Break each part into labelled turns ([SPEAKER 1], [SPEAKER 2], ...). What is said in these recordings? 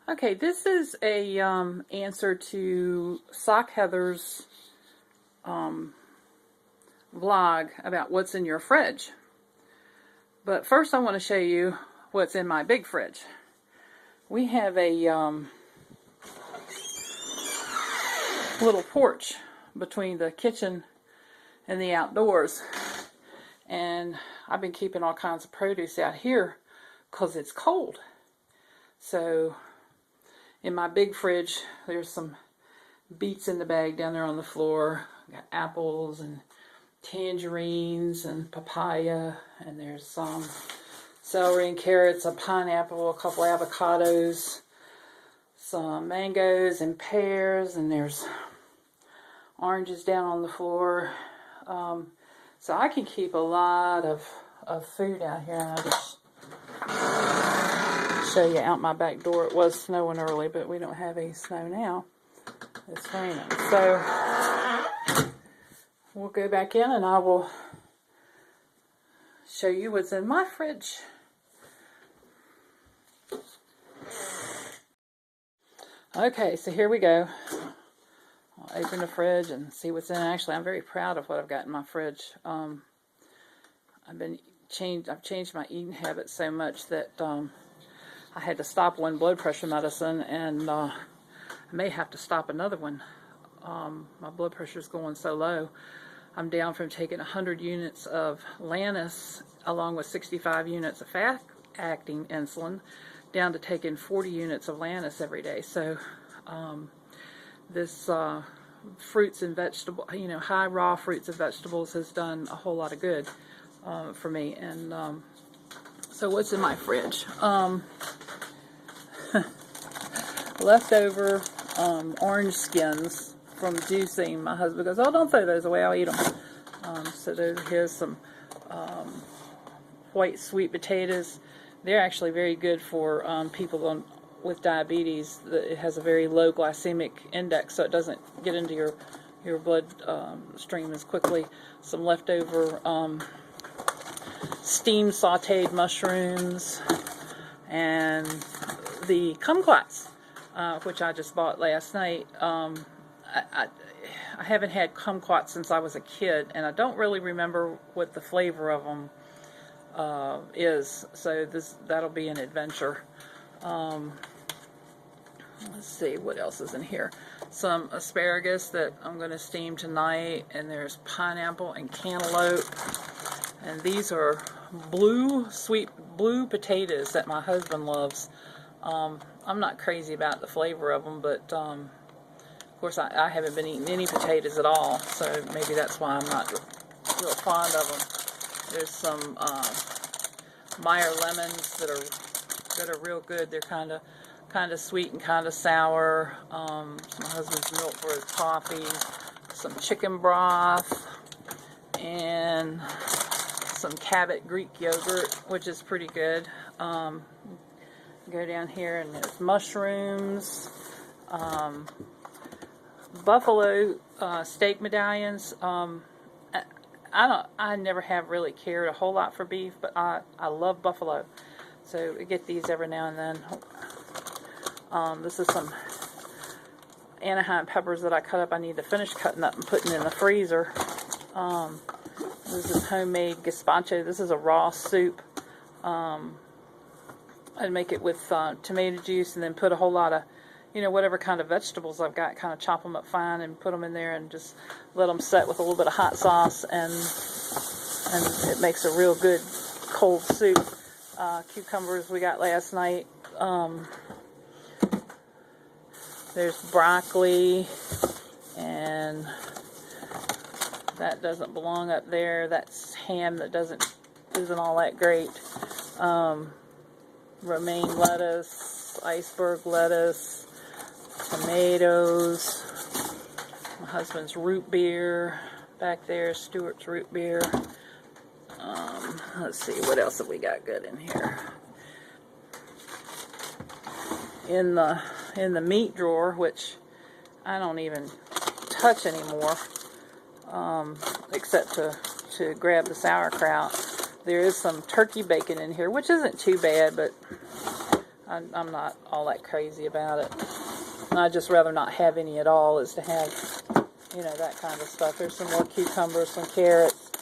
[SPEAKER 1] Okay, this is a answer to SoxHeather's vlog about what's in your fridge. But first I want to show you what's in my big fridge. We have a little porch between the kitchen and the outdoors. And I've been keeping all kinds of produce out here because it's cold. So in my big fridge, there's some beets in the bag down there on the floor. Got apples and tangerines and papaya, and there's some celery and carrots, a pineapple, a couple avocados, some mangoes and pears, and there's oranges down on the floor. So I can keep a lot of food out here. And I just show you out my back door. It was snowing early, but we don't have any snow now. It's raining. So we'll go back in and I will show you what's in my fridge. Okay, so here we go. I'll open the fridge and see what's in it. Actually, I'm very proud of what I've got in my fridge. I've changed my eating habits so much that I had to stop one blood pressure medicine, and I may have to stop another one. My blood pressure is going so low. I'm down from taking 100 units of Lantus along with 65 units of fast-acting insulin down to taking 40 units of Lantus every day. So this fruits and vegetables, high raw fruits and vegetables has done a whole lot of good for me. And so what's in my fridge? Leftover orange skins from juicing. My husband goes, "Oh, don't throw those away, I'll eat them." So here's some white sweet potatoes. They're actually very good for people with diabetes. It has a very low glycemic index, so it doesn't get into your blood stream as quickly. Some leftover steamed sauteed mushrooms, and the kumquats, which I just bought last night. I haven't had kumquats since I was a kid, and I don't really remember what the flavor of them is. So that'll be an adventure. Let's see what else is in here. Some asparagus that I'm going to steam tonight, and there's pineapple and cantaloupe. And these are sweet blue potatoes that my husband loves. I'm not crazy about the flavor of them, but of course I haven't been eating any potatoes at all, so maybe that's why I'm not real fond of them. There's some Meyer lemons that are real good. They're kind of sweet and kind of sour. My husband's milk for his coffee. Some chicken broth and some cabbage Greek yogurt, which is pretty good. Go down here and there's mushrooms, buffalo steak medallions. I never have really cared a whole lot for beef, but I love buffalo, so I get these every now and then. This is some Anaheim peppers that I cut up. I need to finish cutting up and putting in the freezer. This is homemade gazpacho. This is a raw soup. I'd make it with tomato juice and then put a whole lot of, whatever kind of vegetables I've got, kind of chop them up fine and put them in there and just let them set with a little bit of hot sauce, and it makes a real good cold soup. Cucumbers we got last night. There's broccoli, and that doesn't belong up there. That's ham that isn't all that great. Romaine lettuce, iceberg lettuce, tomatoes, my husband's root beer back there, Stewart's root beer. Let's see, what else have we got good in here? In the meat drawer, which I don't even touch anymore, except to grab the sauerkraut. There is some turkey bacon in here, which isn't too bad, but I'm not all that crazy about it. I'd just rather not have any at all, is to have, you know, that kind of stuff. There's some more cucumbers, some carrots,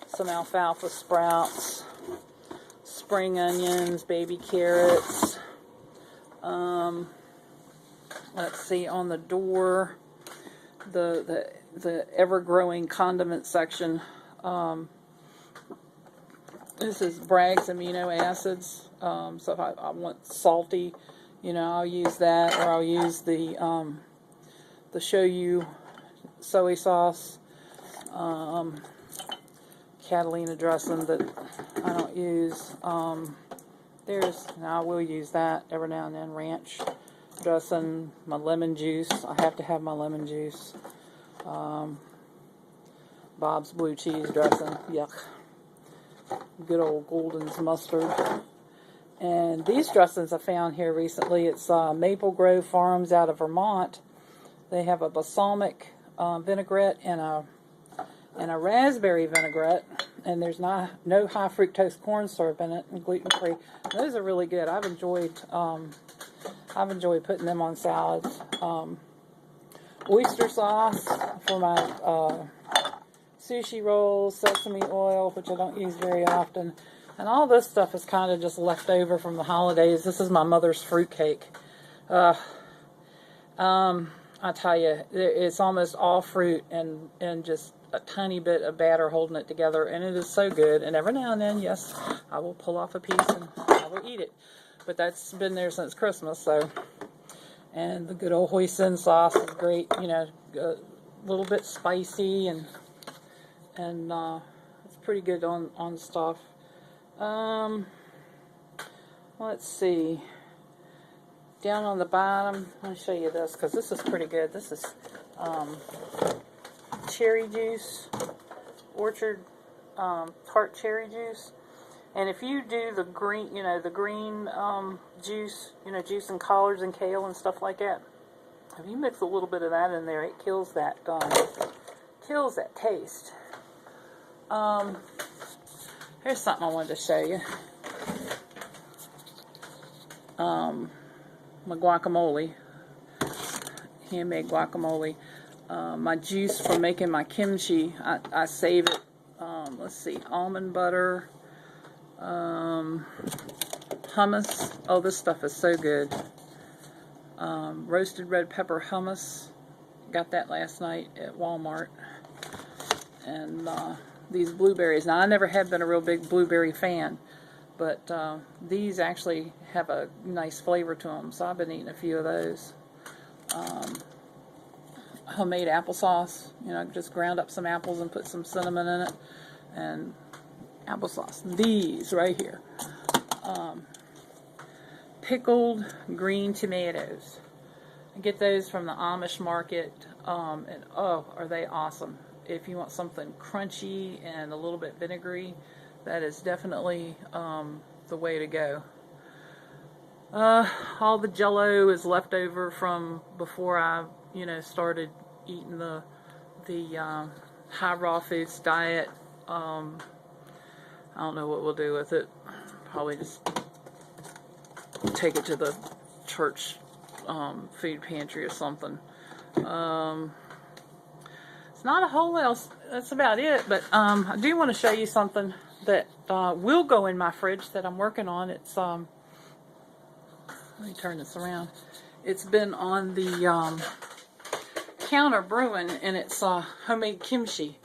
[SPEAKER 1] some alfalfa sprouts, spring onions, baby carrots. Let's see, on the door, the ever-growing condiment section. This is Bragg's amino acids. So if I want salty, you know, I'll use that, or I'll use the shoyu soy sauce, Catalina dressing that I don't use. Now I will use that every now and then. Ranch dressing, my lemon juice. I have to have my lemon juice. Bob's blue cheese dressing. Yuck. Good old Golden's mustard. And these dressings I found here recently. It's Maple Grove Farms out of Vermont. They have a balsamic vinaigrette and a raspberry vinaigrette, and there's no high fructose corn syrup in it, and gluten free. Those are really good. I've enjoyed putting them on salads. Oyster sauce for my sushi rolls, sesame oil, which I don't use very often. And all this stuff is kind of just left over from the holidays. This is my mother's fruit cake. I tell you, it's almost all fruit and just a tiny bit of batter holding it together, and it is so good. And every now and then, yes, I will pull off a piece and I will eat it. But that's been there since Christmas, so. And the good old hoisin sauce is great, you know, a little bit spicy, and it's pretty good on stuff. Let's see. Down on the bottom, let me show you this, because this is pretty good. This is cherry juice, orchard tart cherry juice. And if you do the green, you know, the green juice, you know, juice and collards and kale and stuff like that, if you mix a little bit of that in there, it kills that taste. Here's something I wanted to show you. My guacamole, handmade guacamole. My juice for making my kimchi, I save it. Let's see, almond butter, hummus. Oh, this stuff is so good. Roasted red pepper hummus. Got that last night at Walmart. And these blueberries. Now, I never have been a real big blueberry fan, but these actually have a nice flavor to them, so I've been eating a few of those. Homemade applesauce. You know, just ground up some apples and put some cinnamon in it, and applesauce. These right here. Pickled green tomatoes. I get those from the Amish market, and oh, are they awesome. If you want something crunchy and a little bit vinegary, that is definitely the way to go. All the Jell-O is left over from before I, you know, started eating the high raw foods diet. I don't know what we'll do with it. Probably just take it to the church food pantry or something. It's not a whole lot else. That's about it. But I do want to show you something that will go in my fridge that I'm working on. It's let me turn this around. It's been on the counter brewing, and it's homemade kimchi.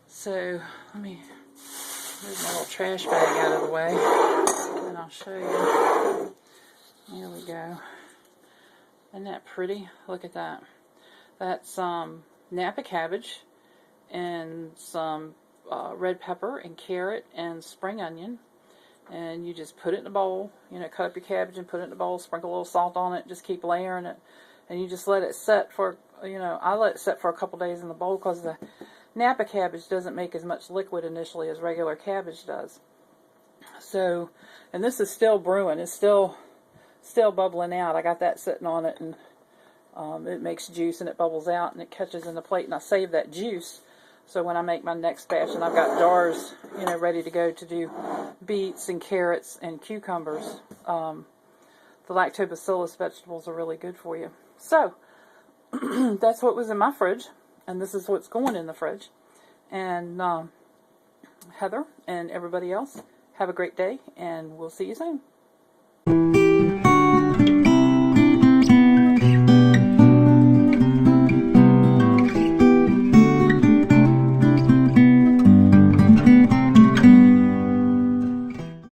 [SPEAKER 1] So let me move my little trash bag out of the way, and I'll show you. Here we go. Isn't that pretty? Look at that. That's Napa cabbage and some red pepper and carrot and spring onion, and you just put it in a bowl. You know, cut up your cabbage and put it in a bowl, sprinkle a little salt on it, just keep layering it, and you just let it set for, you know, I let it set for a couple days in the bowl because the Napa cabbage doesn't make as much liquid initially as regular cabbage does. So, and this is still brewing. It's still bubbling out. I got that sitting on it, and it makes juice, and it bubbles out, and it catches in the plate, and I save that juice so when I make my next batch, and I've got jars, you know, ready to go to do beets and carrots and cucumbers, the lactobacillus vegetables are really good for you. So, that's what was in my fridge, and this is what's going in the fridge. And Heather and everybody else, have a great day, and we'll see you soon.